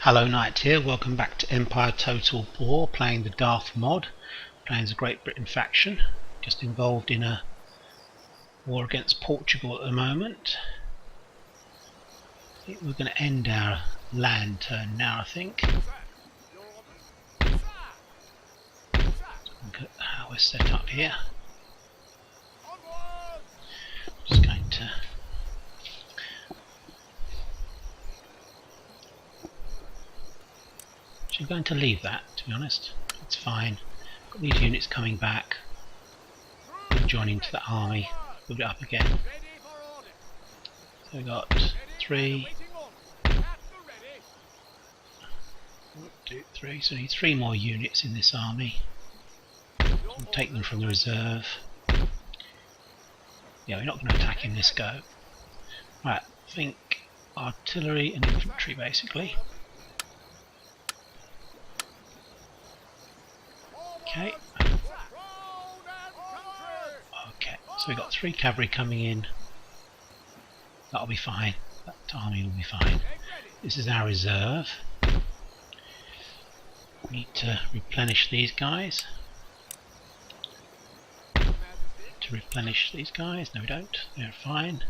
Hello Knight here, welcome back to Empire Total War, playing the Darthmod, playing as a Great Britain faction, just involved in a war against Portugal at the moment. I think we're going to end our land turn now, I think. Look at how we're set up here. Just going to I'm going to leave that, to be honest. It's fine. Got these units coming back. We'll join into the army. Build it up again. So we got 3. 1, 2, 3. So we need 3 more units in this army. We'll take them from the reserve. Yeah, we're not going to attack in this go. Right, I think artillery and infantry basically. Okay. Okay, so we've got 3 cavalry coming in. That'll be fine. That army will be fine. This is our reserve. We need to replenish these guys. No, we don't. They're fine.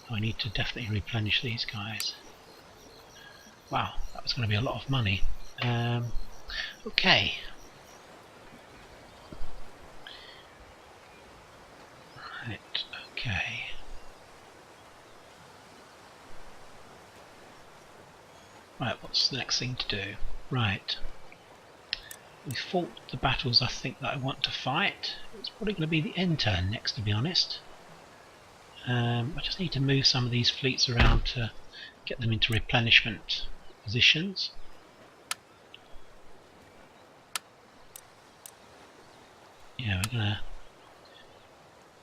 I need to definitely replenish these guys. Wow, that was going to be a lot of money. Okay. Right, okay. Right, what's the next thing to do? Right. We fought the battles I think that I want to fight. It's probably going to be the end turn next, to be honest. I just need to move some of these fleets around to get them into replenishment positions. Yeah, we're going to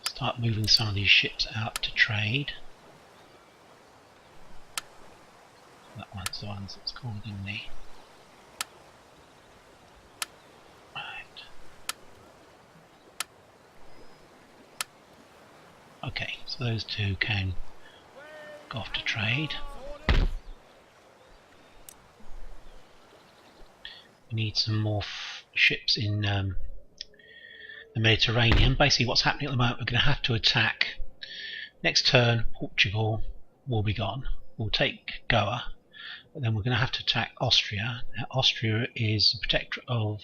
start moving some of these ships out to trade. That one's the one that's called in the... Right. Okay, so those 2 can go off to trade. We need some more ships in the Mediterranean. Basically what's happening at the moment, we're going to have to attack. Next turn, Portugal will be gone. We'll take Goa, but then we're going to have to attack Austria. Now, Austria is the protector of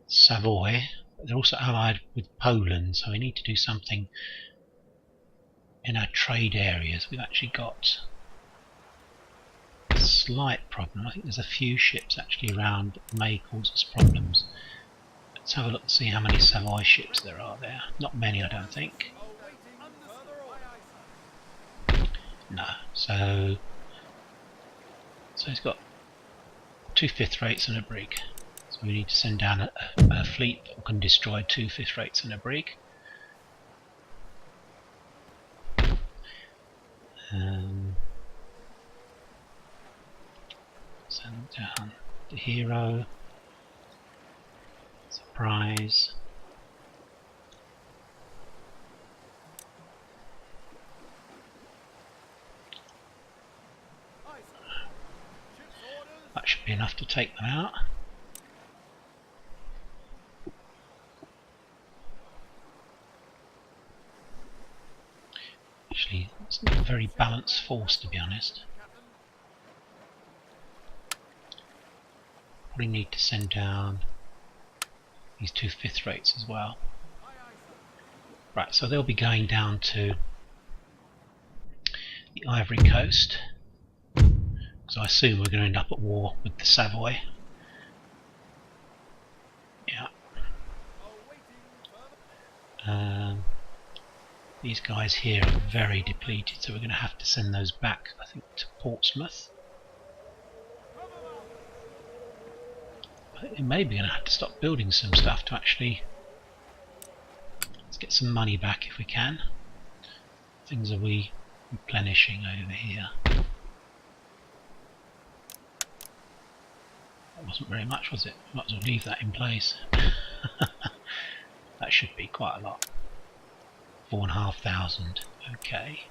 Savoy, but they're also allied with Poland, so we need to do something in our trade areas. We've actually got a slight problem. I think there's a few ships actually around that may cause us problems. Let's have a look and see how many Savoy ships there are there. Not many, I don't think. No. So he's got 2 5th rates and a brig. So we need to send down a fleet that can destroy 2 5th rates and a brig. Send down the hero. Surprise. That should be enough to take them out. Actually, it's not a very balanced force, to be honest. Probably need to send down these 2 5th rates as well. Right, so they'll be going down to the Ivory Coast. So I assume we're going to end up at war with the Savoy. Yeah. These guys here are very depleted, so we're going to have to send those back, I think, to Portsmouth. I think we may be going to have to stop building some stuff to actually... Let's get some money back if we can. Things are we replenishing over here? That wasn't very much, was it? Might as well leave that in place. That should be quite a lot. 4,500. Okay.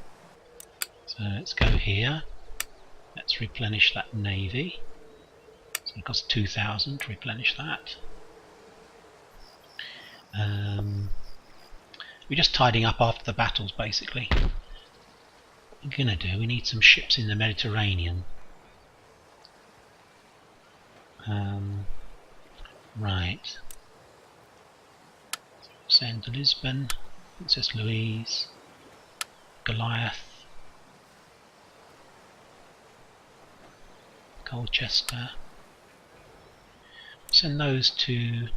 So let's go here. Let's let's replenish that navy. So it costs 2,000 to replenish that. We're just tidying up after the battles, basically. What we're gonna do, we need some ships in the Mediterranean. Right. Send to Lisbon, Princess Louise, Goliath, Colchester. Send those to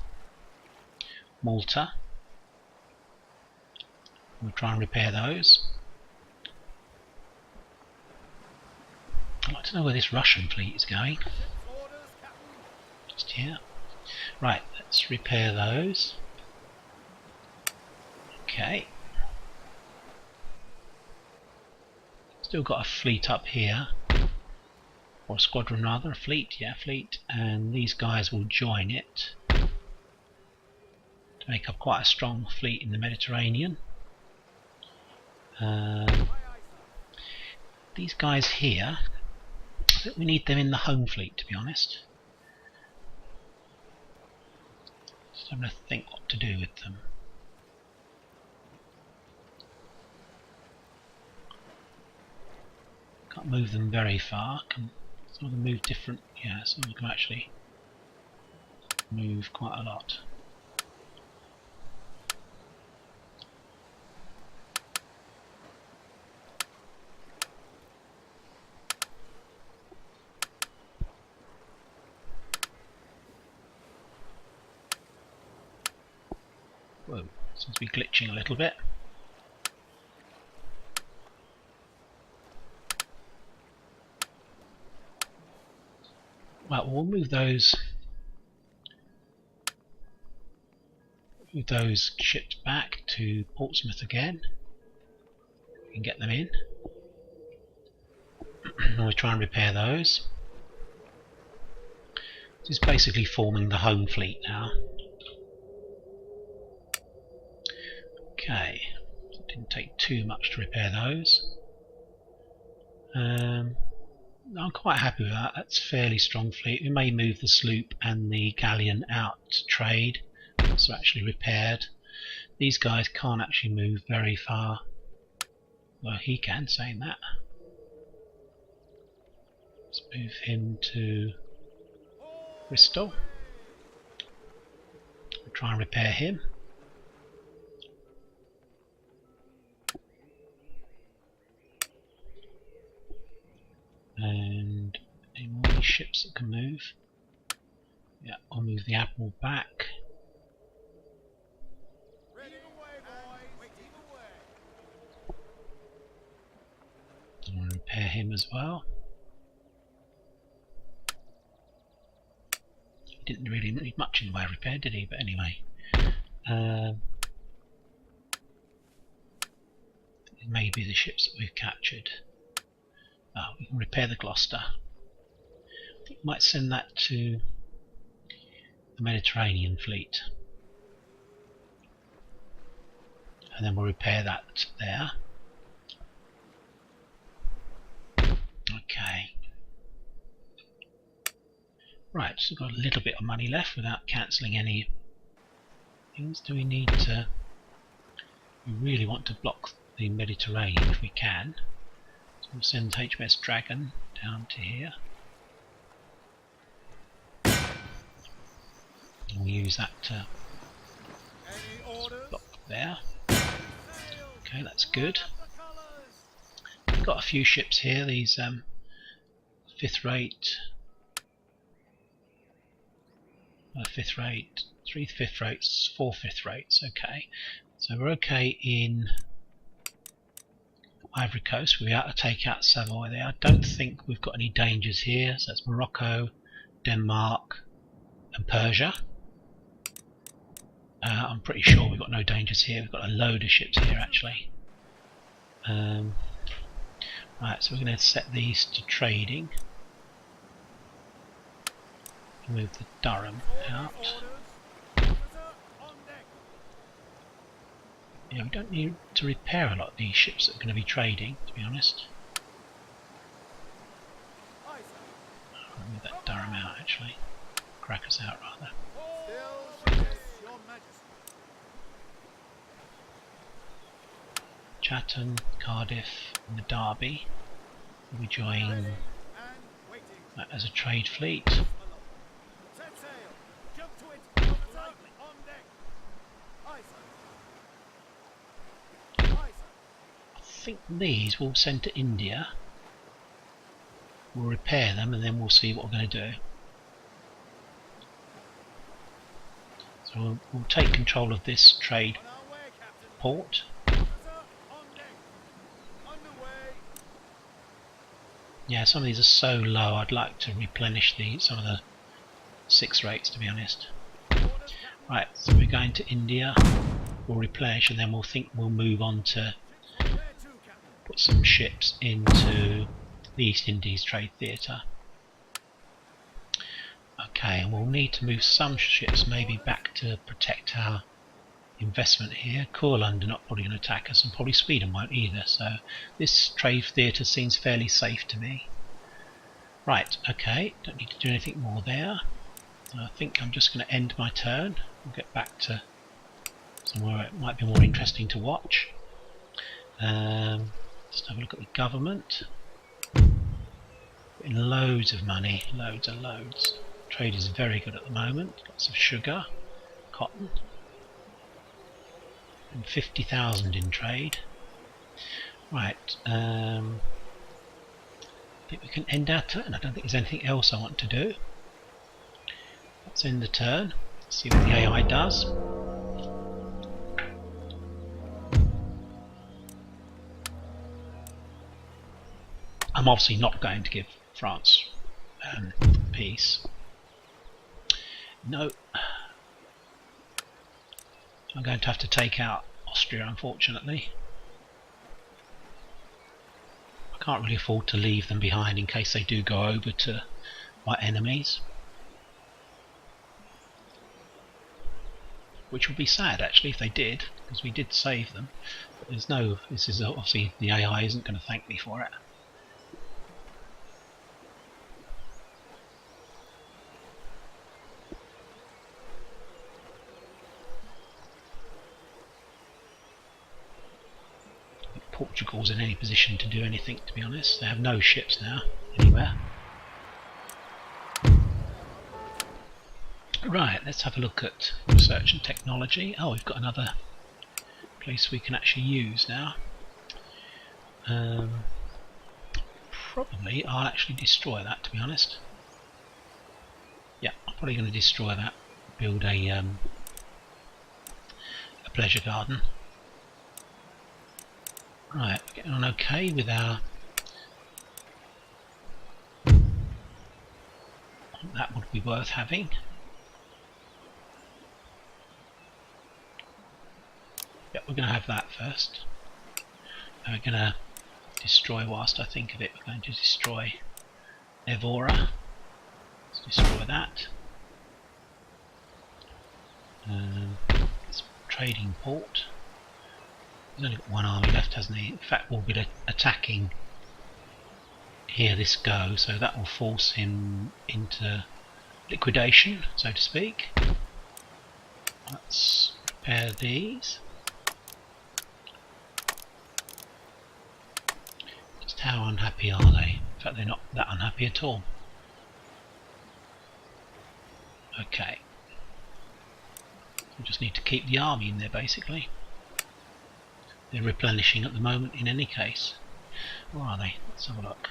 Malta. We'll try and repair those. I'd like to know where this Russian fleet is going. Just here. Right, let's repair those. Okay. Still got a fleet up here. Or a squadron rather, a fleet, yeah, fleet. And these guys will join it to make up quite a strong fleet in the Mediterranean. These guys here, I think we need them in the home fleet, to be honest. Just having to think what to do with them. Can't move them very far. Can some of them move different? Yeah, some of them can actually move quite a lot. Whoa, seems to be glitching a little bit. Well, we'll move those ships back to Portsmouth again. We can get them in. We'll try and repair those. This is basically forming the home fleet now. Okay, it didn't take too much to repair those. I'm quite happy with that. That's a fairly strong fleet. We may move the sloop and the galleon out to trade, so actually repaired. These guys can't actually move very far. Well, he can, saying that. Let's move him to Bristol. We'll try and repair him. And any more ships that can move? Yeah, I'll move the Admiral back. I'll repair him as well. He didn't really need much in the way of repair, did he? But anyway. It may be the ships that we've captured. Oh, we can repair the Gloucester. I think we might send that to the Mediterranean fleet. And then we'll repair that there. Okay. Right, so we've got a little bit of money left without cancelling any things. Do we need to... We really want to block the Mediterranean if we can. We'll send HMS Dragon down to here. And we'll use that to block there. Okay, that's good. We've got a few ships here, these fifth rate, 3 fifth rates, 4 fifth rates, okay. So we're okay in Ivory Coast. We're out to take out Savoy there. I don't think we've got any dangers here. So that's Morocco, Denmark and Persia. I'm pretty sure we've got no dangers here. We've got a load of ships here actually. Right, so we're going to set these to trading. Move the Durham out. Yeah, we don't need to repair a lot of these ships that are going to be trading, to be honest. I'll move that Durham out actually. Crackers out rather. Chatham, Cardiff and the Derby will be joining that as a trade fleet. I think these we'll send to India. We'll repair them and then we'll see what we're going to do. So we'll take control of this trade port. Yeah, some of these are so low I'd like to replenish some of the 6 rates, to be honest. Right, so we're going to India, we'll replenish and then we'll move on to put some ships into the East Indies Trade Theatre. Okay, and we'll need to move some ships maybe back to protect our investment here. Courland are not probably going to attack us, and probably Sweden won't either, so this trade theatre seems fairly safe to me. Right, okay, don't need to do anything more there. I think I'm just going to end my turn. We'll get back to somewhere it might be more interesting to watch. Just have a look at the government. Getting loads of money, loads and loads. Trade is very good at the moment. Lots of sugar, cotton, and 50,000 in trade. Right, I think we can end our turn. I don't think there's anything else I want to do. Let's end the turn. See what the AI does. I'm obviously not going to give France peace. No. I'm going to have to take out Austria, unfortunately. I can't really afford to leave them behind in case they do go over to my enemies. Which would be sad actually if they did, because we did save them. But there's no, this is obviously the AI isn't going to thank me for it. Portugal's in any position to do anything, to be honest. They have no ships now anywhere. Right, let's have a look at research and technology. Oh, we've got another place we can actually use now. Probably I'll actually destroy that, to be honest. Yeah, I'm probably going to destroy that. Build a pleasure garden. Right, we're getting on okay with our... That would be worth having. Yep, we're going to have that first. And we're going to destroy, whilst I think of it, we're going to destroy Evora. Let's destroy that. It's a trading port. He's only got one army left, hasn't he? In fact, we'll be attacking here this go, so that will force him into liquidation, so to speak. Let's repair these. Just how unhappy are they? In fact, they're not that unhappy at all. Okay. We just need to keep the army in there, basically. They're replenishing at the moment in any case. Where are they? Let's have a look.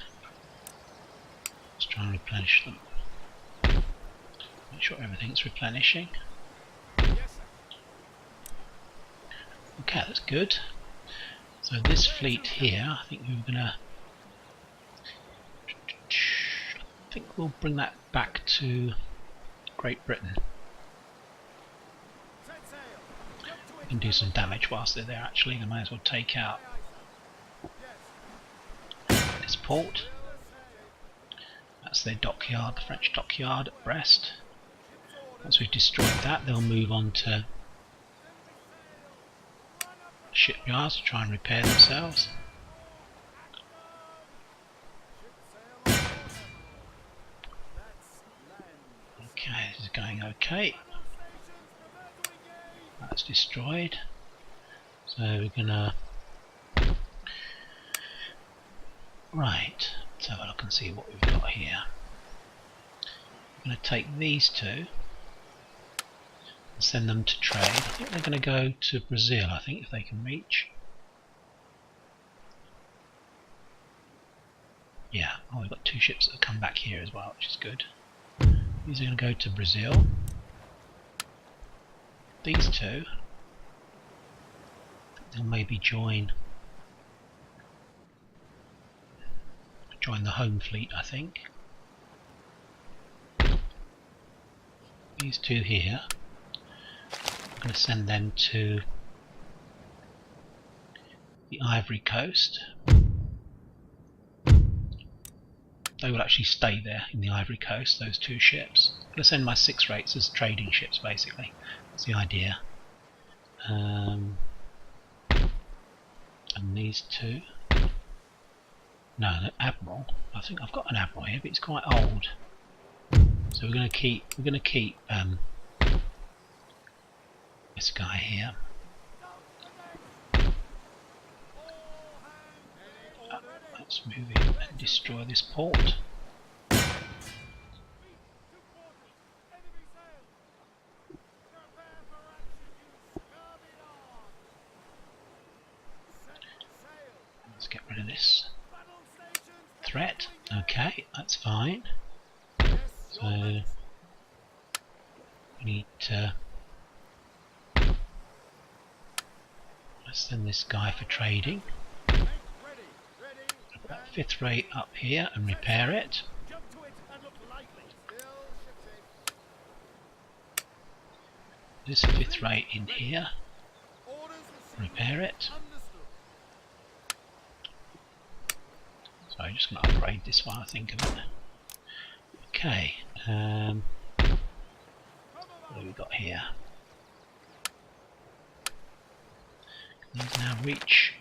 Let's try and replenish them. Make sure everything's replenishing. Okay, that's good. So this fleet here, I think we were gonna... I think we'll bring that back to Great Britain. We can do some damage whilst they're there actually. They may as well take out this port. That's their dockyard, the French dockyard at Brest. Once we've destroyed that, they'll move on to shipyards to try and repair themselves. Okay. That's destroyed. So we're gonna... Right, let's have a look and see what we've got here. I'm going to take these two and send them to trade. I think they're going to go to Brazil, I think, if they can reach. Yeah, oh, we've got two ships that have come back here as well, which is good. These are going to go to Brazil. These two, they'll maybe join the home fleet, I think. These two here, I'm going to send them to the Ivory Coast. They will actually stay there in the Ivory Coast, those two ships. I'm going to send my 6 rates as trading ships, basically. That's the idea. And these two. No, the Admiral. I think I've got an Admiral here, but it's quite old. So we're going to keep this guy here. Let's move in and destroy this port. Let's get rid of this threat. Okay, that's fine. So we need to let's send this guy for trading. Put that 5th rate up here and repair it. This 5th rate in here. Repair it. So I'm just going to upgrade this one, I think, of it. Okay, what have we got here? Can these now reach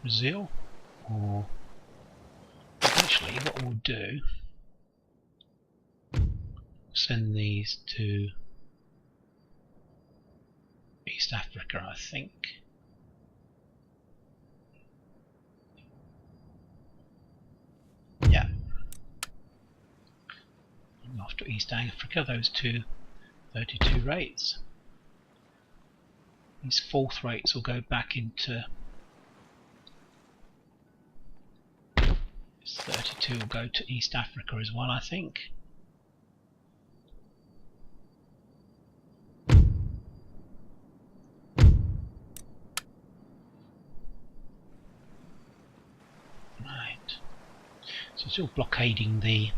Brazil? Or actually, what we'll do, send these to East Africa, I think. Yeah. Off to East Africa, those two 32 rates. These 4th rates will go back into... This 32 will go to East Africa as well, I think. Right. So still blockading the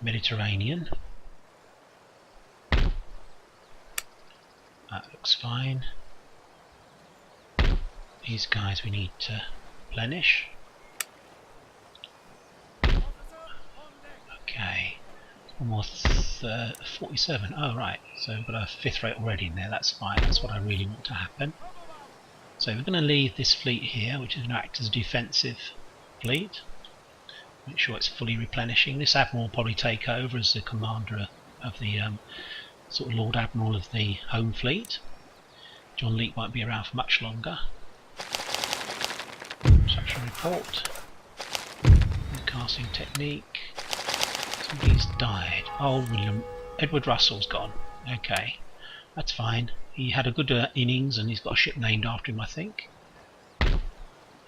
Mediterranean. That looks fine. These guys we need to replenish. Okay. Almost 47. Oh right, so we've got a 5th rate already in there, that's fine, that's what I really want to happen. So we're going to leave this fleet here, which is going to act as a defensive fleet. Make sure it's fully replenishing. This Admiral will probably take over as the commander of the sort of Lord Admiral of the home fleet. John Leake won't be around for much longer. Construction report. Casting technique. Somebody's died. Oh, Edward Russell's gone. Okay, that's fine. He had a good innings and he's got a ship named after him, I think.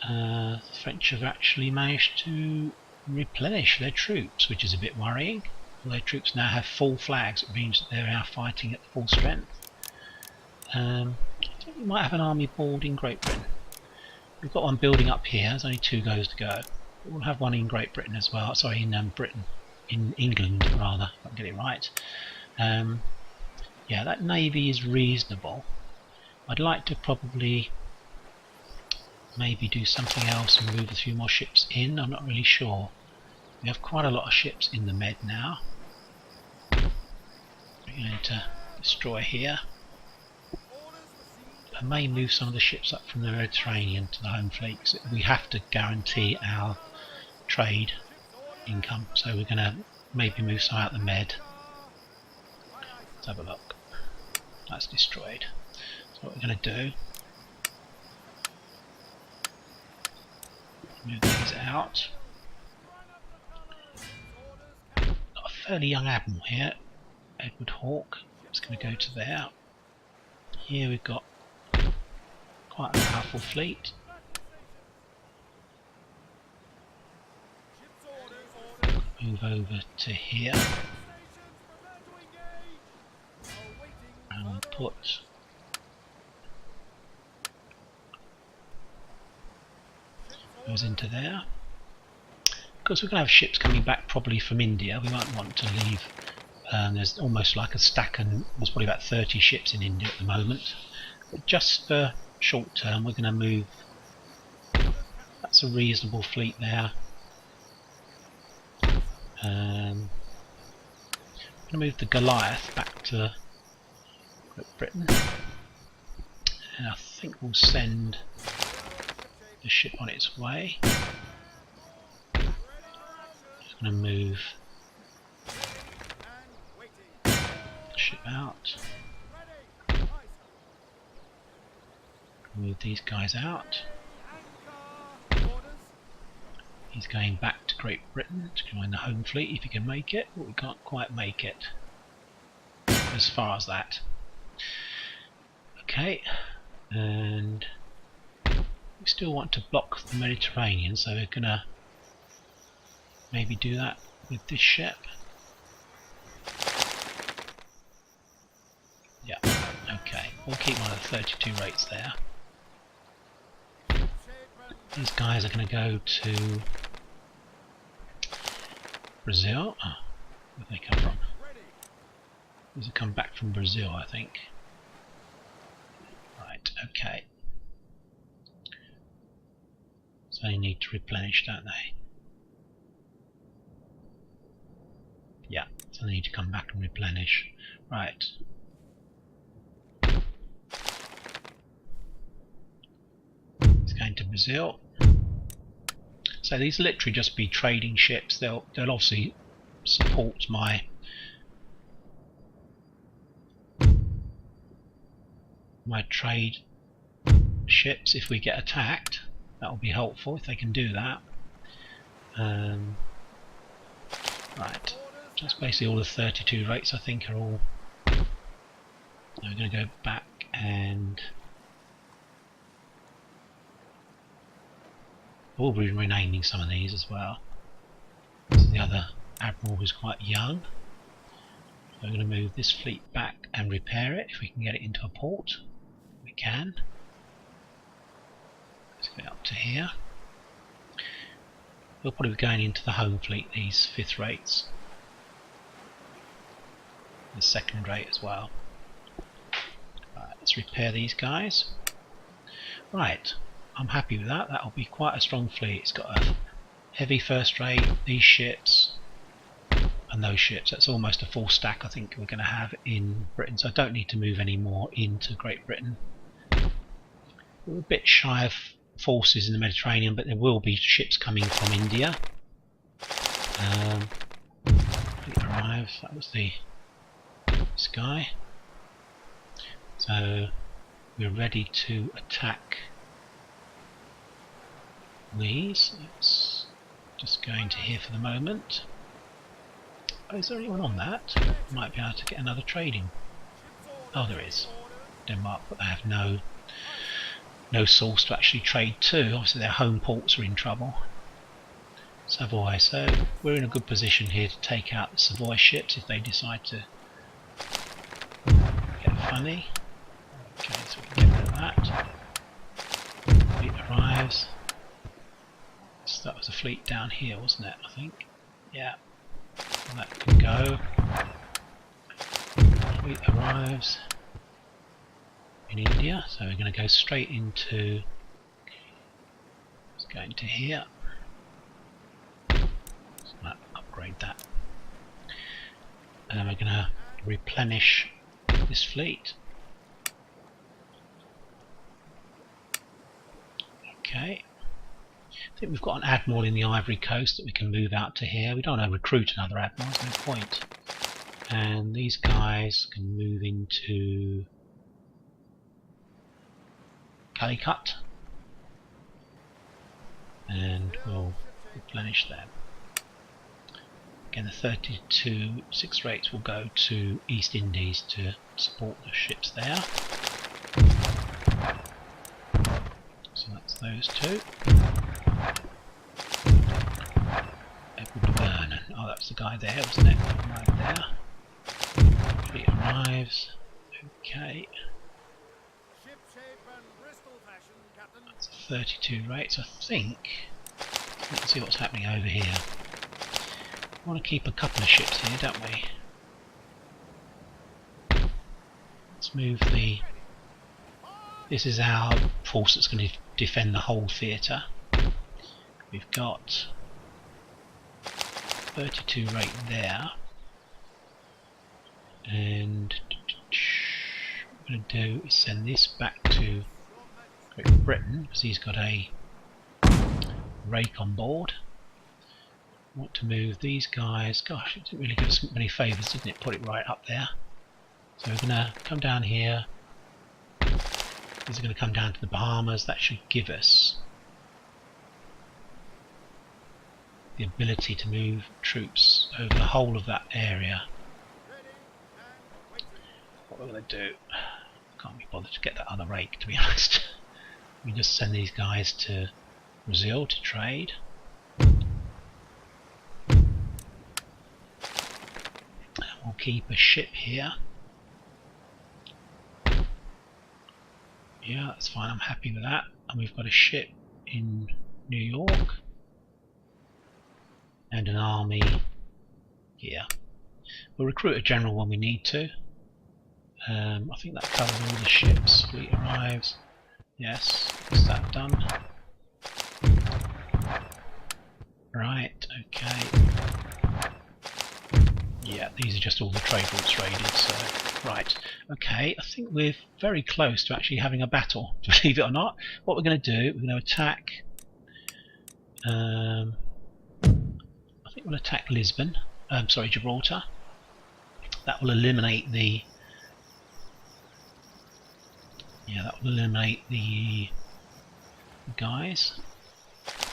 The French have actually managed to replenish their troops, which is a bit worrying. Their troops now have full flags. It means that they're now fighting at full strength. I think we might have an army board in Great Britain. We've got one building up here. There's only 2 goes to go. But we'll have one in Great Britain as well. Sorry, in Britain. In England, rather, if I can get it right. Yeah, that navy is reasonable. I'd like to probably maybe do something else and move a few more ships in. I'm not really sure. We have quite a lot of ships in the Med now. We're going to destroy here. I may move some of the ships up from the Mediterranean to the home fleet, because we have to guarantee our trade income, so we're going to maybe move some out the Med. Let's have a look. That's destroyed. So what we're going to do, move these out. Got a fairly young admiral here, Edward Hawke. It's going to go to there. Here we've got quite a powerful fleet. Move over to here. And we'll put those into there. Because we're going to have ships coming back probably from India, we won't want to leave. There's almost like a stack, and there's probably about 30 ships in India at the moment. But just for short term, we're going to move. That's a reasonable fleet there. I'm going to move the Goliath back to Great Britain, and I think we'll send the ship on its way. Just going to move the ship out. Move these guys out. He's going back to Great Britain to join the home fleet if he can make it, but we can't quite make it as far as that. Okay, and we still want to block the Mediterranean, so we're going to maybe do that with this ship. Yeah, okay, we'll keep one of the 32 rates there. These guys are going to go to Brazil. Oh, where do they come from? These have come back from Brazil, I think. Right, okay. So they need to replenish, don't they? Yeah, so they need to come back and replenish. Right. It's going to Brazil. So these will literally just be trading ships. They'll obviously support my trade ships if we get attacked. That will be helpful if they can do that. Right, that's basically all the 32 rates I think are all. Now we're going to go back and we'll be renaming some of these as well. So the other admiral was quite young. So we're going to move this fleet back and repair it if we can get it into a port. We can. Let's get up to here. We'll probably be going into the home fleet, these 5th rates. The 2nd rate as well. Right, let's repair these guys. Right, I'm happy with that. That'll be quite a strong fleet. It's got a heavy 1st rate, these ships, and those ships. That's almost a full stack I think we're going to have in Britain, so I don't need to move any more into Great Britain. We're a bit shy of forces in the Mediterranean, but there will be ships coming from India. It arrives. That was this guy. So we're ready to attack these. Let's just go into here for the moment. Oh, is there anyone on that? Might be able to get another trading. Oh, there is. Denmark, but they have no source to actually trade to. Obviously their home ports are in trouble. Savoy, so we're in a good position here to take out the Savoy ships if they decide to get funny. Okay, so we can get rid of that. Fleet arrives. So that was a fleet down here, wasn't it, I think? Yeah. And that can go. Fleet arrives in India, so we're going to go straight into, let's go into here. So that, upgrade that. And then we're going to replenish this fleet. Okay. I think we've got an admiral in the Ivory Coast that we can move out to here. We don't want to recruit another admiral, there's no point. And these guys can move into Calicut, and we'll replenish them. Again, the 32 6 rates will go to East Indies to support the ships there. So that's those two. Edward Vernon. Oh, that's the guy there, wasn't it? Right there. Fleet arrives. Okay. That's a 32 rates, I think. Let's see what's happening over here. We want to keep a couple of ships here, don't we? Let's move the... This is our force that's going to defend the whole theatre. We've got 32 rate there. And what we're going to do is send this back to Great Britain, because he's got a rake on board. I want to move these guys. Gosh, it didn't really give us many favours, didn't it? Put it right up there. So we're going to come down here. These are going to come down to the Bahamas. That should give us the ability to move troops over the whole of that area. What we're going to do, can't be bothered to get that other rake, to be honest. We just send these guys to Brazil to trade. We'll keep a ship here. Yeah, that's fine, I'm happy with that. And we've got a ship in New York. And an army here. We'll recruit a general when we need to. I think that covers all the ships. Fleet arrives. Yes, is that done? Right, okay. Yeah, these are just all the trade routes raided, so... Right, okay, I think we're very close to actually having a battle, believe it or not. What we're going to do, we're going to attack... I think we'll attack Lisbon, sorry, Gibraltar. That will eliminate the... Yeah, that will eliminate the guys,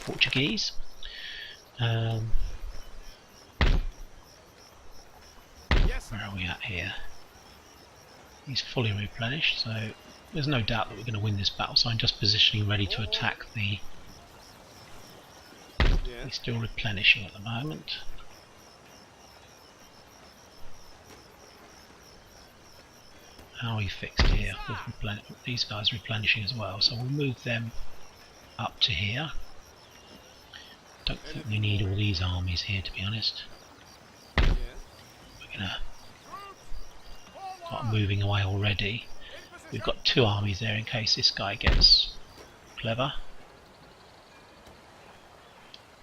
Portuguese. Where are we at here? He's fully replenished, so there's no doubt that we're going to win this battle. So I'm just positioning ready to attack the... He's still replenishing at the moment. How are we fixed here? With these guys replenishing as well, so we'll move them up to here. Don't think we need all these armies here, to be honest. We're gonna start moving away already. We've got two armies there in case this guy gets clever.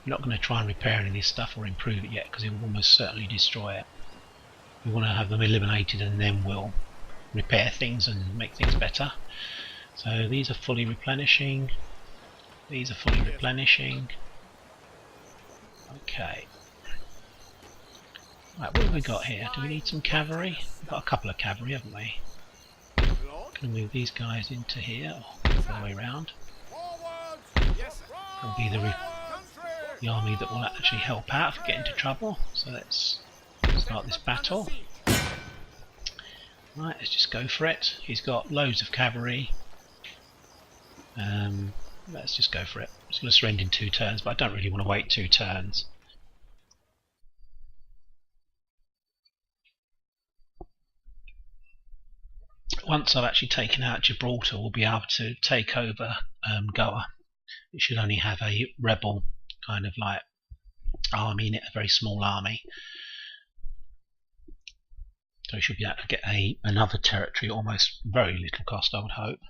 We're not going to try and repair any of this stuff or improve it yet, because it will almost certainly destroy it. We want to have them eliminated and then we'll repair things and make things better. So these are fully replenishing. These are fully replenishing. Okay. Right, what have we got here? Do we need some cavalry? We've got a couple of cavalry, haven't we? Can we move these guys into here, or the other way around? Will be the army that will actually help out if we get into trouble. So let's start this battle. Right, let's just go for it. He's got loads of cavalry. Let's just go for it. It's going to surrender in 2 turns, but I don't really want to wait 2 turns. Once I've actually taken out Gibraltar, we'll be able to take over Goa. It should only have a rebel kind of like army in it, a very small army. So we should be able to get another territory almost very little cost, I would hope.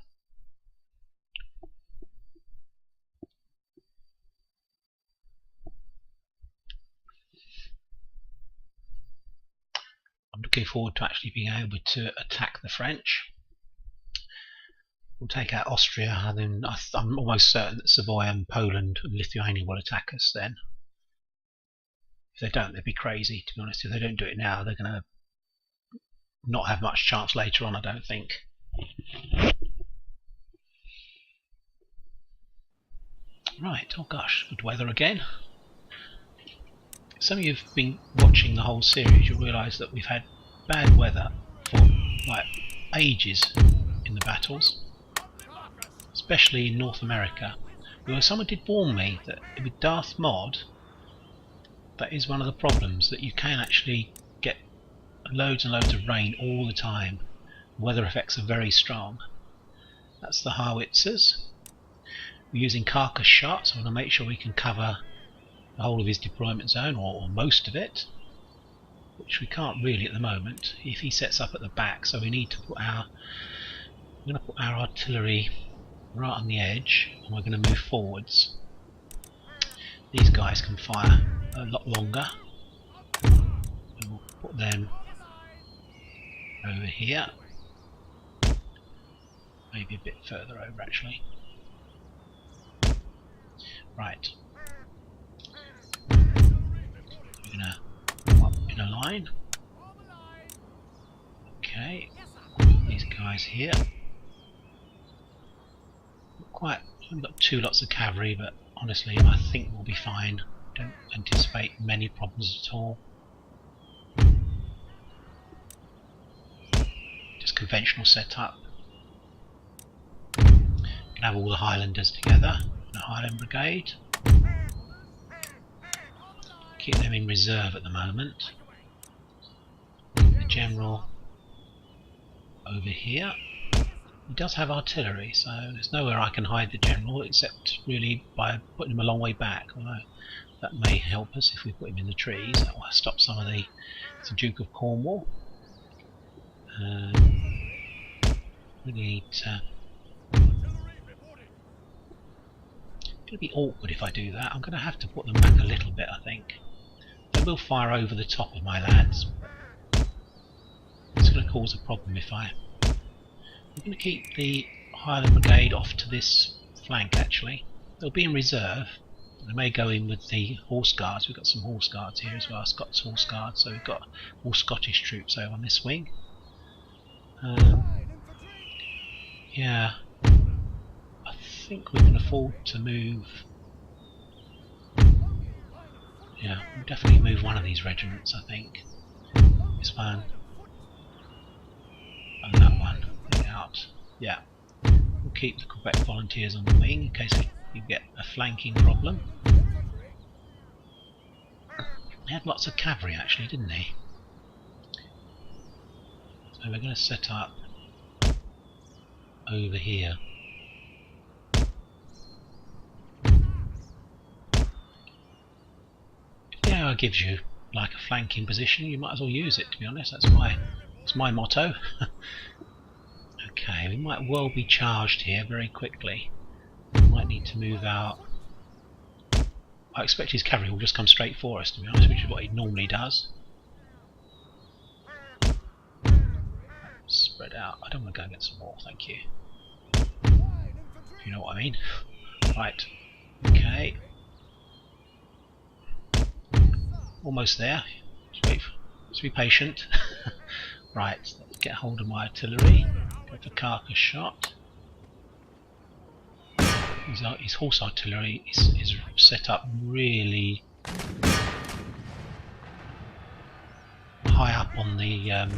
I'm looking forward to actually being able to attack the French. We'll take out Austria, and then I'm almost certain that Savoy and Poland and Lithuania will attack us then. If they don't, they'd be crazy, to be honest. If they don't do it now, they're going to not have much chance later on, I don't think. Right, oh gosh, good weather again. Some of you have been watching the whole series, you'll realise that we've had bad weather for like ages in the battles, especially in North America. Although someone did warn me that with Darthmod, that is one of the problems, that you can actually get loads and loads of rain all the time. Weather effects are very strong. That's the howitzers. We're using carcass shot, so I want to make sure we can cover the whole of his deployment zone, or most of it, which we can't really at the moment if he sets up at the back. So we need to put our, we're going to put our artillery right on the edge, and we're going to move forwards. These guys can fire a lot longer, and we'll put them over here, maybe a bit further over actually. Right, we're going to come up in a line. Okay, put these guys here. Not we've got 2 lots of cavalry, but honestly I think we'll be fine. Don't anticipate many problems at all. Just conventional setup. Can have all the Highlanders together in a Highland Brigade. Keep them in reserve at the moment. The General over here. He does have artillery, so there's nowhere I can hide the General except really by putting him a long way back, although that may help us if we put him in the trees. That will stop some of the Duke of Cornwall. We need it's going to be awkward if I do that. I'm going to have to put them back a little bit, I think. They will fire over the top of my lads. It's going to cause a problem if I... I'm going to keep the Highland Brigade off to this flank actually. They'll be in reserve. They may go in with the Horse Guards. We've got some Horse Guards here as well, Scots Horse Guards, so we've got all Scottish troops over on this wing. Yeah, I think we can afford to move. Yeah, we'll definitely move one of these regiments, I think. This one. And that one. Out. Yeah. We'll keep the Quebec Volunteers on the wing in case you get a flanking problem. They had lots of cavalry actually, didn't they? So we're going to set up over here. If the AI gives you like a flanking position, you might as well use it, to be honest. That's my motto. Okay, we might well be charged here very quickly. We might need to move out. I expect his cavalry will just come straight for us, to be honest, which is what he normally does. Spread out. I don't want to go against some more, thank you. If you know what I mean. Right. Okay. Almost there. Just be patient. Right, let's get hold of my artillery. Go for carcass shot. His horse artillery is set up really high up on the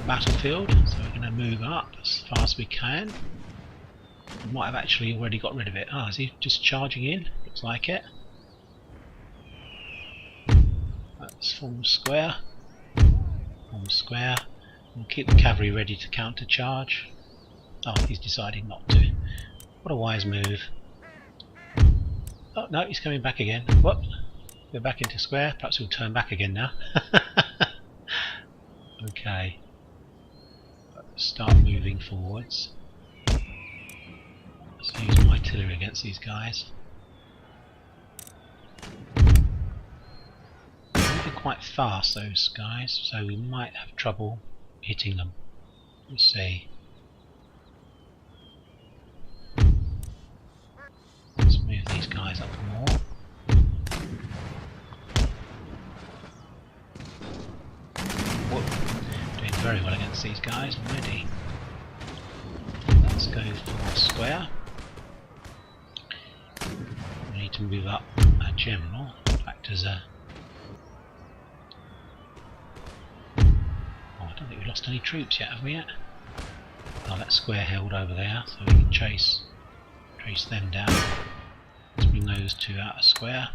battlefield, so we're going to move up as far as we can. We might have actually already got rid of it. Ah, is he just charging in? Looks like it. That's form square. Form square. We'll keep the cavalry ready to counter charge. Oh, he's deciding not to. What a wise move. Oh no, he's coming back again. What? Go back into square. Perhaps he'll turn back again now. Okay. Let's start moving forwards. Let's use my artillery against these guys. Moving quite fast, those guys, so we might have trouble hitting them. Let's see. Let's move these guys up more. very well against these guys already. Let's go for square. We need to move up our general. In fact, as a... Oh, I don't think we've lost any troops yet, have we yet? Oh, that square held over there, so we can chase them down. Let's bring those two out of square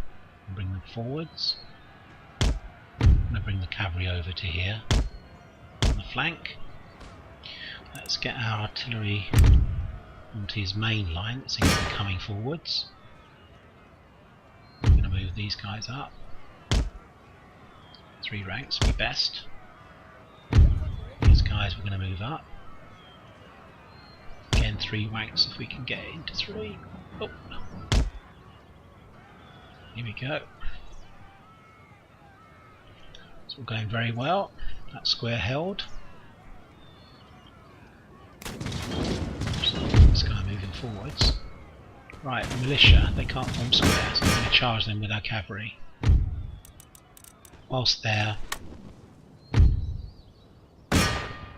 and bring them forwards. I'm going to bring the cavalry over to here on the flank. Let's get our artillery onto his main line that seems to be coming forwards. I'm going to move these guys up. 3 ranks would be best. These guys we're going to move up. Again 3 ranks if we can get it into 3. Oh. Here we go. It's all going very well. That square held. This guy moving forwards. Right, militia, they can't form squares, so we're going to charge them with our cavalry. Whilst they're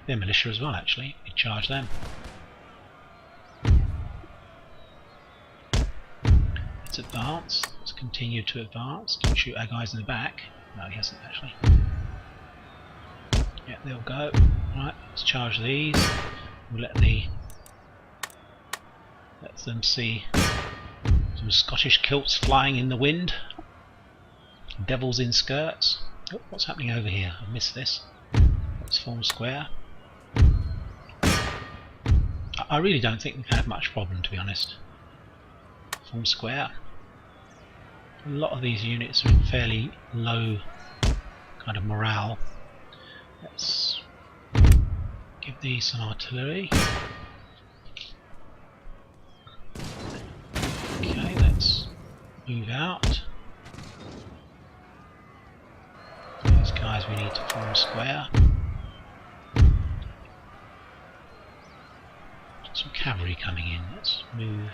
militia as well actually, we charge them. Let's advance, let's continue to advance. Don't shoot our guys in the back. No, he hasn't actually. Yeah, they'll go. Right, let's charge these. We'll let them see some Scottish kilts flying in the wind. Devils in skirts. Oh, what's happening over here? I missed this. Let's form square. I really don't think we've had much problem, to be honest. Form square. A lot of these units are in fairly low kind of morale. Let's give these some artillery. Okay, let's move out. These guys we need to form square. Some cavalry coming in. Let's move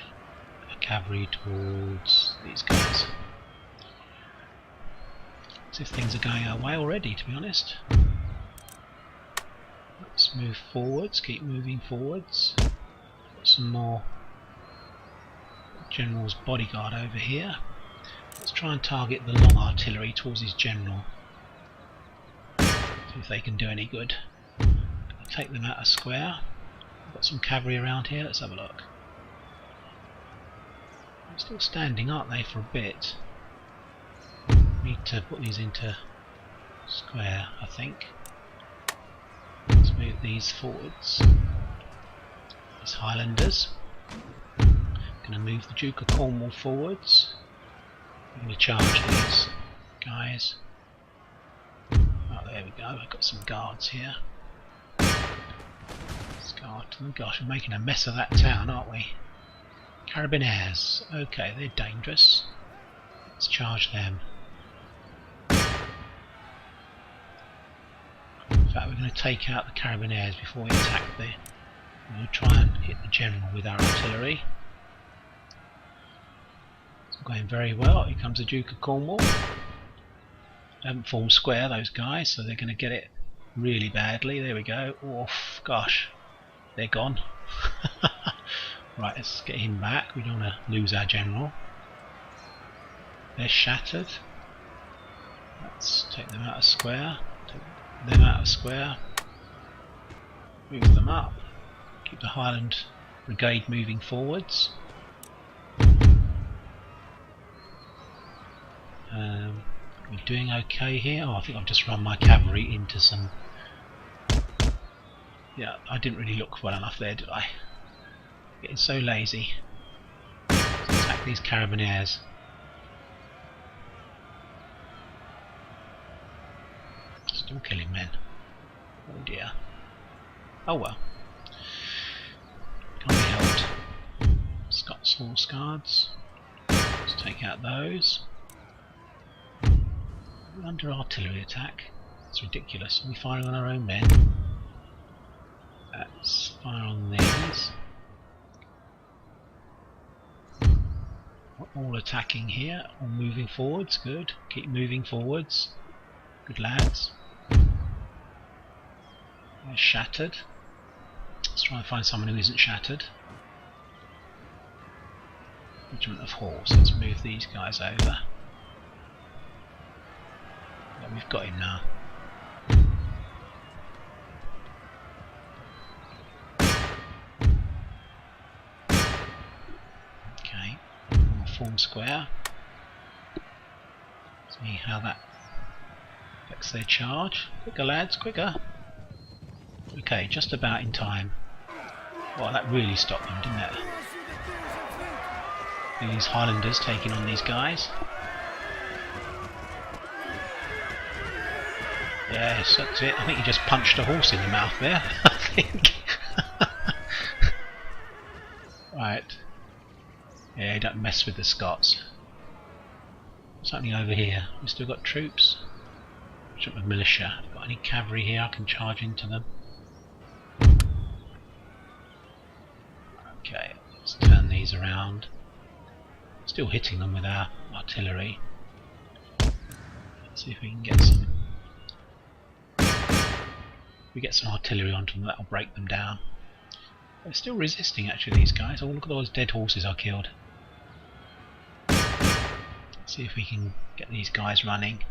the cavalry towards these guys. As if things are going our way already, to be honest. Let's move forwards, keep moving forwards. Got some more general's bodyguard over here. Let's try and target the long artillery towards his general. See if they can do any good. Take them out of square. We've got some cavalry around here, let's have a look. They're still standing, aren't they, for a bit? Need to put these into square, I think. Let's move these forwards. These Highlanders. Going to move the Duke of Cornwall forwards. I'm going to charge these guys. Oh, there we go. I've got some guards here. Let's guard them. Gosh, we're making a mess of that town, aren't we? Carabiniers. Okay, they're dangerous. Let's charge them. In fact, we're going to take out the Carabiniers before we attack we'll try and hit the general with our artillery. It's all going very well. Here comes the Duke of Cornwall. They haven't formed square, those guys, so they're going to get it really badly. There we go. Oof, gosh, they're gone. Right, let's get him back. We don't want to lose our general. They're shattered. Let's take them out of square. Take them out of square. Move them up. Keep the Highland Brigade moving forwards. We're doing okay here. Oh, I think I've just run my cavalry into some... Yeah, I didn't really look well enough there, did I? Getting so lazy. Let's attack these Carabiniers. Still killing men. Oh dear. Oh well. Can't be helped. Scots Horse Guards. Let's take out those. We're under artillery attack. It's ridiculous. Are we firing on our own men? Let's fire on these. We're all attacking here, all moving forwards. Good. Keep moving forwards. Good lads. They're shattered. Let's try and find someone who isn't shattered. Regiment of Horse. Let's move these guys over. Yeah, we've got him now. Okay, we'll form square. See how that affects their charge. Quicker lads, quicker. Okay, just about in time. Well, that really stopped them, didn't it? These Highlanders taking on these guys. Yes, that's it. I think he just punched a horse in the mouth there. I think. Right. Yeah, don't mess with the Scots. What's happening over here? We've still got troops. Regiment of militia. Got any cavalry here? I can charge into them. Okay, let's turn these around. Still hitting them with our artillery. Let's see if we can get some. If we get some artillery onto them, that'll break them down. They're still resisting, actually, these guys. Oh, look at all those dead horses I killed. Let's see if we can get these guys running.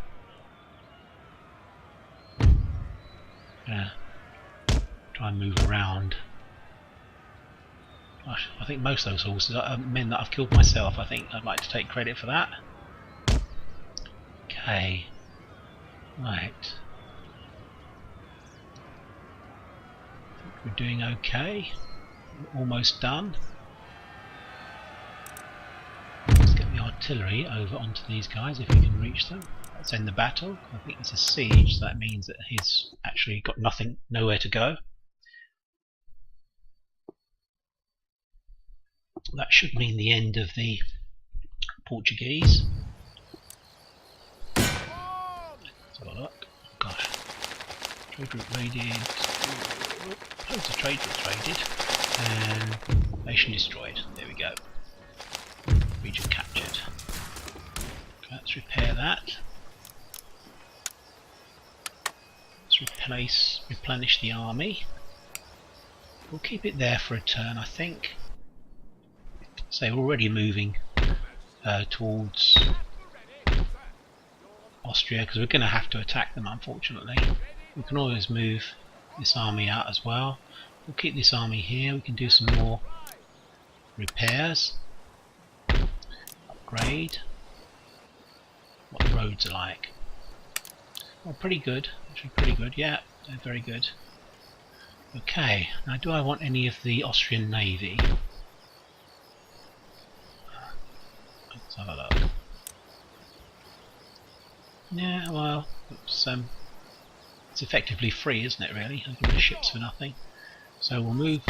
Try and move around. Gosh, I think most of those horses are men that I've killed myself. I think I'd like to take credit for that. Okay. Right. I think we're doing okay. We're almost done. Let's get the artillery over onto these guys if we can reach them. Let's end the battle. I think it's a siege, so that means that he's actually got nowhere to go. That should mean the end of the Portuguese. Let's have a look. Oh, gosh. Trade route raided. Loads of trade routes raided. And nation destroyed. There we go. Region captured. Okay, let's repair that. Let's replenish the army. We'll keep it there for a turn, I think. So we're already moving towards Austria because we're going to have to attack them, unfortunately. We can always move this army out as well. We'll keep this army here. We can do some more repairs. Upgrade. What the roads are like. Well, pretty good. Actually pretty good. Yeah, they're very good. Okay, now do I want any of the Austrian navy? Let's have a look. Yeah, well, it's effectively free, isn't it, really? I give the ships for nothing. So we'll move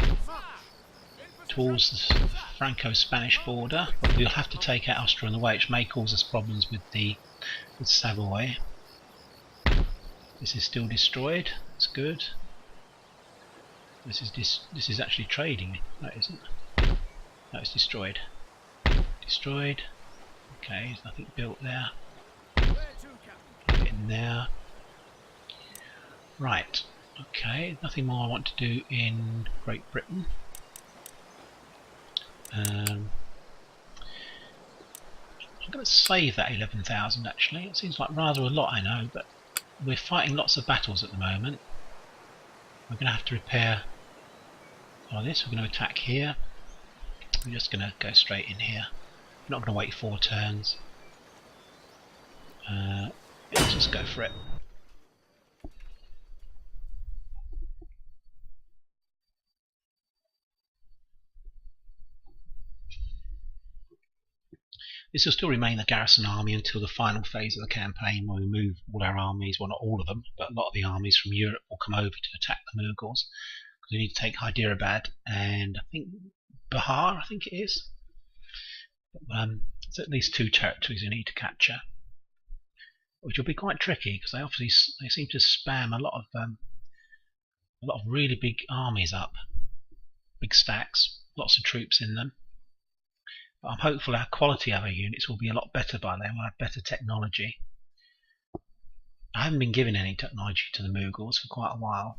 towards the Franco-Spanish border. But we'll have to take out Austria on the way, which may cause us problems with Savoy. This is still destroyed. That's good. This is actually trading. No, it isn't. No, it's destroyed. Destroyed. Okay, there's nothing built there. Get in there. Right. Okay, nothing more I want to do in Great Britain. I'm going to save that 11,000 actually. It seems like rather a lot, I know, but we're fighting lots of battles at the moment. We're going to have to repair all this. We're going to attack here. We're just going to go straight in here. We're not going to wait 4 turns. Let's just go for it. This will still remain a garrison army until the final phase of the campaign, where we move all our armies, well not all of them, but a lot of the armies from Europe will come over to attack the Mughals. Because we need to take Hyderabad and I think Bihar, I think it is. But, it's at least 2 territories we need to capture, which will be quite tricky because they seem to spam a lot of really big armies up, big stacks, lots of troops in them. But I'm hopeful our quality of our units will be a lot better by then. We'll have better technology. I haven't been given any technology to the Mughals for quite a while.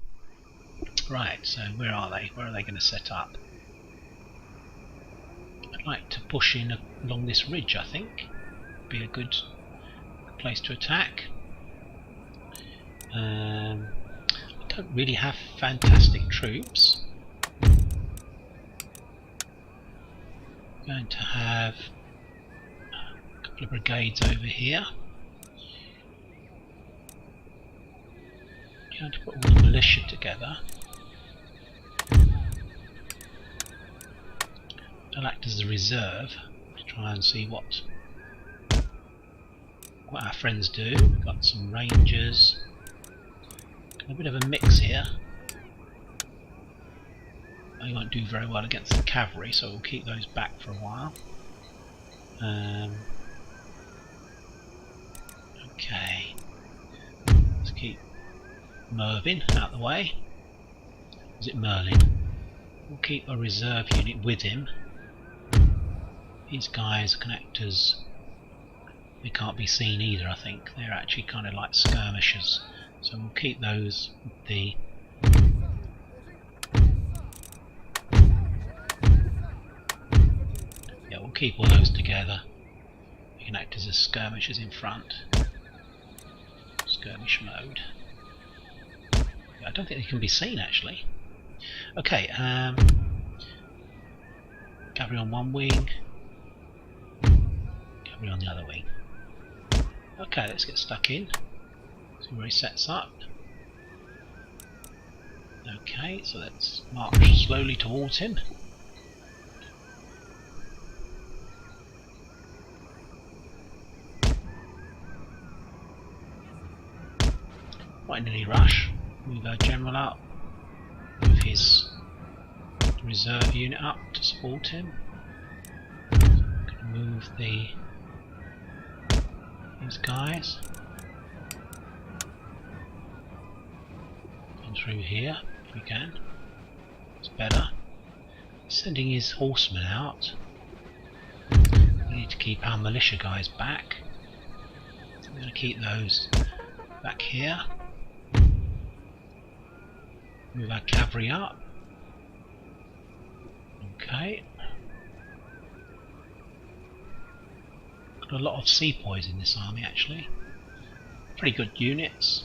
Right, so where are they? Where are they going to set up? I'd like to push in along this ridge, I think. Be a good place to attack. I don't really have fantastic troops. I'm going to have a couple of brigades over here. I'm going to put all the militia together. I'll act as a reserve to try and see what our friends do. We've got some rangers. A bit of a mix here. They won't do very well against the cavalry, so we'll keep those back for a while. Okay. Let's keep Mervyn out of the way. Is it Merlin? We'll keep a reserve unit with him. These guys can act as... they can't be seen either, I think. They're actually kind of like skirmishers. So we'll keep those with the... yeah, we'll keep all those together. You can act as a skirmishers in front. Skirmish mode. Yeah, I don't think they can be seen actually. Okay, cavalry on one wing. Cavalry on the other wing. Okay, let's get stuck in. See where he sets up. Okay, so let's march slowly towards him. Not in any rush. Move our general up. Move his reserve unit up to support him. Move these guys. Come through here if we can. It's better. Sending his horsemen out. We need to keep our militia guys back. So we're going to keep those back here. Move our cavalry up. Okay. Got a lot of sepoys in this army actually. Pretty good units.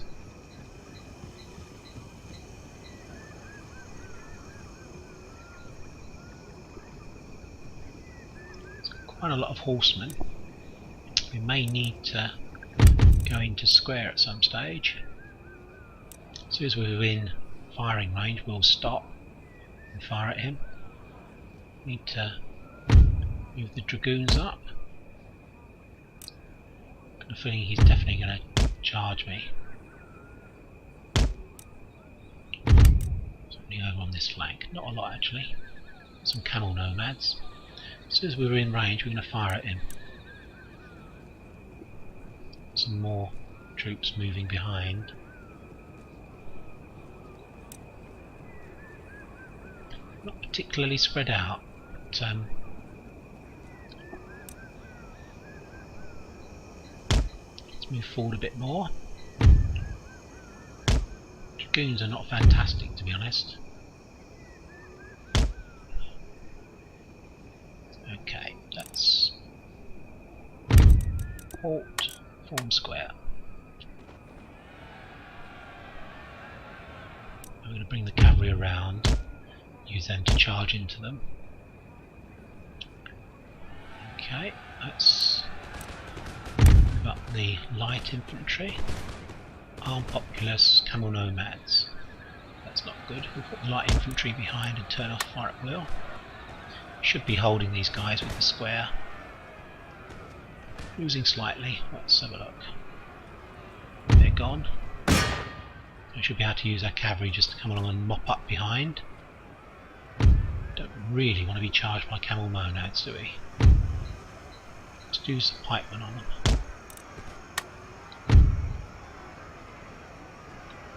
It's got quite a lot of horsemen. We may need to go into square at some stage. As soon as we're in firing range, we'll stop and fire at him. Need to move the dragoons up. Got a feeling he's definitely going to charge me. Something over on this flank. Not a lot actually. Some camel nomads. As soon as we're in range, we're going to fire at him. Some more troops moving behind. Not particularly spread out, but let's move forward a bit more. Dragoons are not fantastic, to be honest. Okay, let's port, form square. I'm going to bring the cavalry around. Use them to charge into them. Okay, let's move up the light infantry. Armed populace, camel nomads. That's not good. We'll put the light infantry behind and turn off fire at will. Should be holding these guys with the square. Losing slightly. Let's have a look. They're gone. We should be able to use our cavalry just to come along and mop up behind. Don't really want to be charged by camel monads, do we? Let's do some pikemen on them.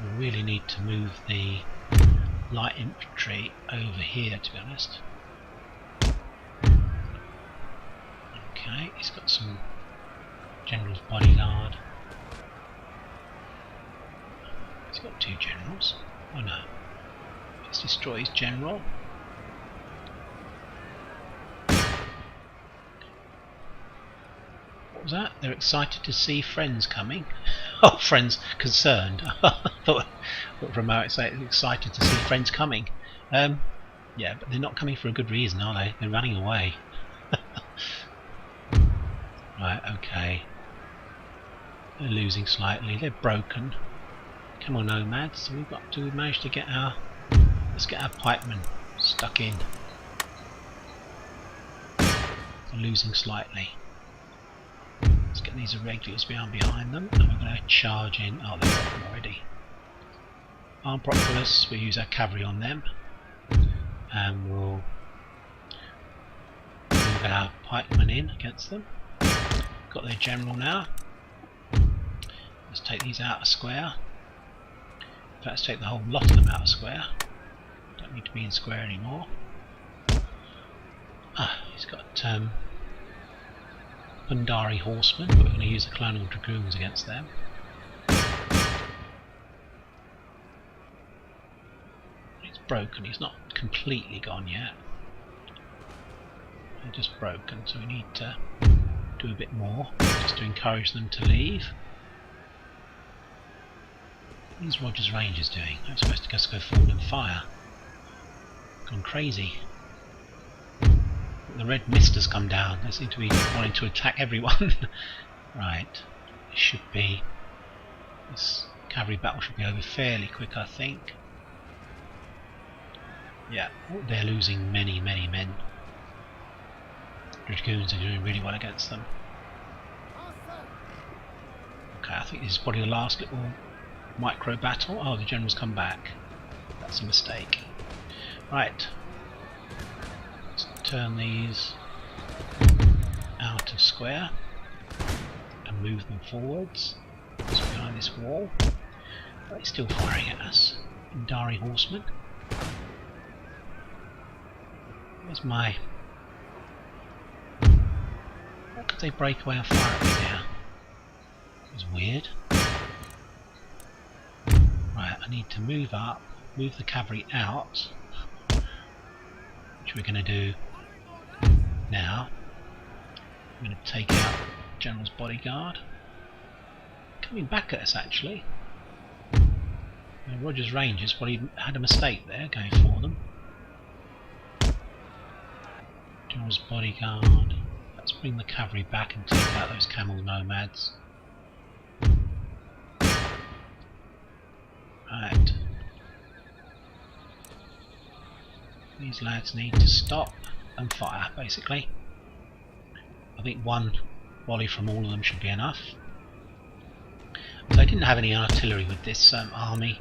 We really need to move the light infantry over here, to be honest. Okay, he's got some general's bodyguard. He's got two generals. Oh no. Let's destroy his general. What was that? They're excited to see friends coming. Oh, friends concerned. I thought from how it's excited to see friends coming. Yeah, but they're not coming for a good reason, are they? They're running away. Right, okay. They're losing slightly. They're broken. Come on, nomads. So we've managed to get our. Let's get our pikemen stuck in. They're losing slightly. Let's get these irregulars behind them, and we're going to charge in. Oh, they're broken already. Armed populace. We'll use our cavalry on them, and we'll move our pikemen in against them. Got their general now. Let's take these out of square. In fact, let's take the whole lot of them out of square. Don't need to be in square anymore. He's got Pundari horsemen, but we're going to use the colonial dragoons against them. He's broken, he's not completely gone yet. They're just broken, so we need to do a bit more just to encourage them to leave. What is Roger's Rangers doing? They're supposed to just go forward and fire. Gone crazy. The red mist has come down. They seem to be wanting to attack everyone. Right. This cavalry battle should be over fairly quick, I think. Yeah, they're losing many men. Dragoons are doing really well against them. Okay, I think this is probably the last little micro battle. Oh, the general's come back. That's a mistake. Right. Let's turn these out of square and move them forwards. Just behind this wall. But they're still firing at us. Indari horsemen. Where's my... How could they break away and fire at me now? It was weird. Right, I need to move up, move the cavalry out, which we're going to do now. I'm going to take out General's bodyguard. Coming back at us actually. Roger's Rangers probably had a mistake there going for them. General's bodyguard. Let's bring the cavalry back and take out those camel nomads. Right. These lads need to stop and fire, basically. I think one volley from all of them should be enough. So I didn't have any artillery with this army.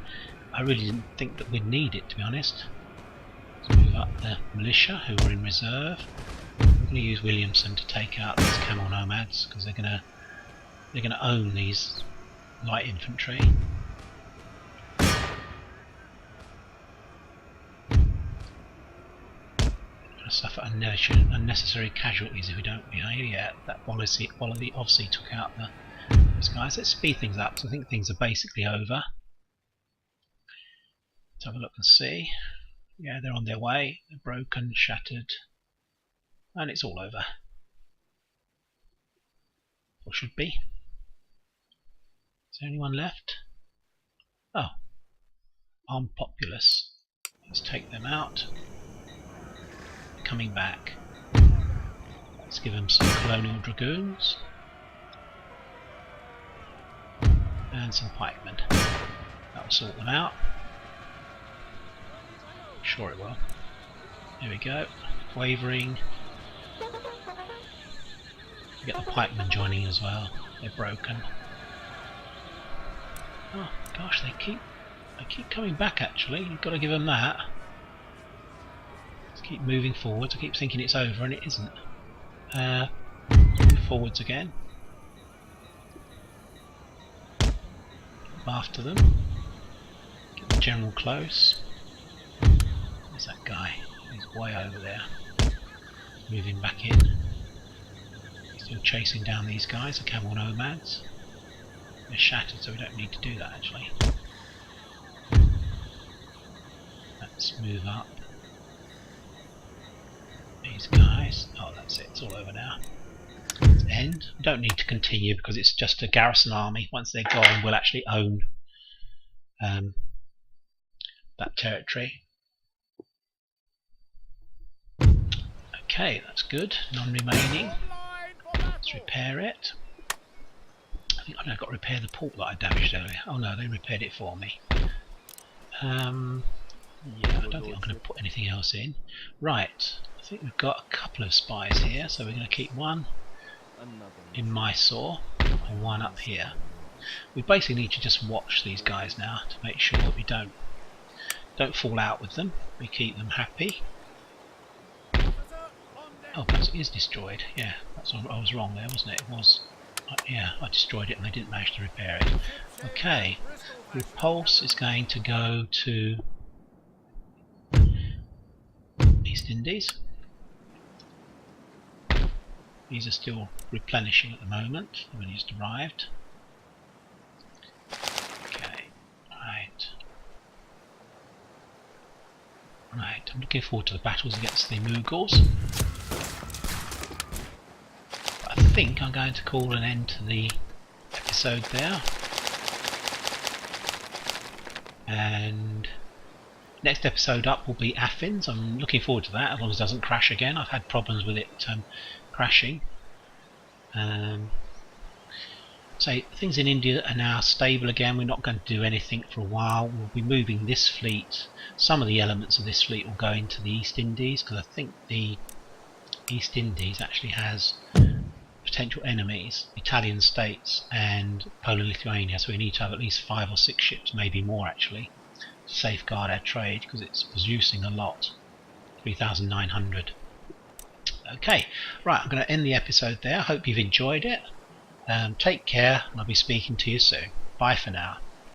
I really didn't think that we'd need it, to be honest. Let's move up the militia, who are in reserve. We're going to use Williamson to take out these camel nomads because they're going to own these light infantry. Suffer unnecessary casualties if we don't behave. Yeah, that policy obviously took out those guys. Let's speed things up because I think things are basically over. Let's have a look and see. Yeah, they're on their way. They're broken, shattered, and it's all over. Or should be. Is there anyone left? Oh, armed populace. Let's take them out. Coming back. Let's give them some colonial dragoons and some pikemen. That will sort them out. Sure it will. Here we go. Wavering. We get the pikemen joining as well. They're broken. Oh gosh, they keep coming back. Actually, you've got to give them that. Keep moving forwards. I keep thinking it's over and it isn't. Move forwards again. After them. Get the general close. Where's that guy? He's way over there. Moving back in. Still chasing down these guys, the camel nomads. They're shattered, so we don't need to do that actually. Let's move up. These guys. Oh, that's it. It's all over now. Let's end. We don't need to continue because it's just a garrison army. Once they're gone, we'll actually own that territory. Okay, that's good. Non-remaining. Let's repair it. I think I've got to repair the port that I damaged earlier. Oh no, they repaired it for me. Yeah, I don't think I'm going to put anything else in. Right, I think we've got a couple of spies here, so we're going to keep one in Mysore and one up here. We basically need to just watch these guys now to make sure that we don't fall out with them. We keep them happy. Oh, perhaps it is destroyed. Yeah, that's I was wrong there, wasn't it? It was. Yeah, I destroyed it and they didn't manage to repair it. Okay, repulse is going to go to East Indies. These are still replenishing at the moment. They've only just arrived. Okay, right. I'm looking forward to the battles against the Mughals. I think I'm going to call an end to the episode there. And next episode up will be Athens. I'm looking forward to that, as long as it doesn't crash again. I've had problems with it crashing. So things in India are now stable again. We're not going to do anything for a while. We'll be moving this fleet. Some of the elements of this fleet will go into the East Indies, because I think the East Indies actually has potential enemies, Italian states and Poland, Lithuania, so we need to have at least 5 or 6 ships, maybe more actually, to safeguard our trade, because it's producing a lot. 3,900. Okay, right, I'm going to end the episode there. I hope you've enjoyed it. Take care, and I'll be speaking to you soon. Bye for now.